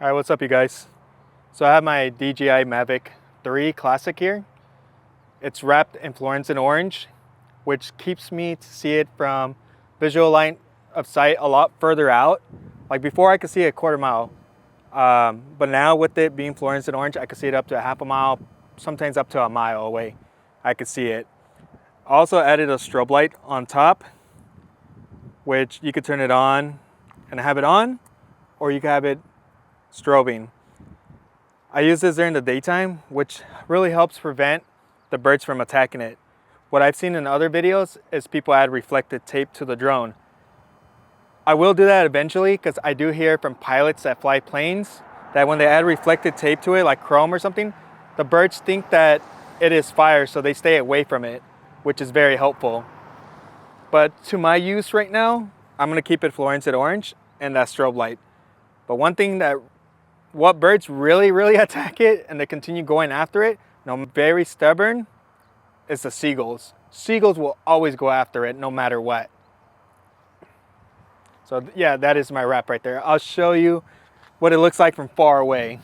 Alright, what's up you guys? So I have my DJI Mavic 3 Classic here. It's wrapped in fluorescent orange, which keeps me to see it from visual line of sight a lot further out. Like before I could see it a quarter mile, but now with it being fluorescent orange, I could see it up to a half a mile, sometimes up to a mile away. I could see it. I also added a strobe light on top, which you could turn it on and have it on, or you can have it strobing. I use this during the daytime, which really helps prevent the birds from attacking it. What I've seen in other videos is people add reflective tape to the drone. I will do that eventually because I do hear from pilots that fly planes that when they add reflective tape to it, like chrome or something, the birds think that it is fire, so they stay away from it, which is very helpful. But to my use right now, I'm gonna keep it fluorescent orange and that strobe light. But one thing that what birds really attack it and they continue going after it, very stubborn, is the seagulls. Seagulls will always go after it no matter what. So yeah, that is my wrap right there. I'll show you what it looks like from far away.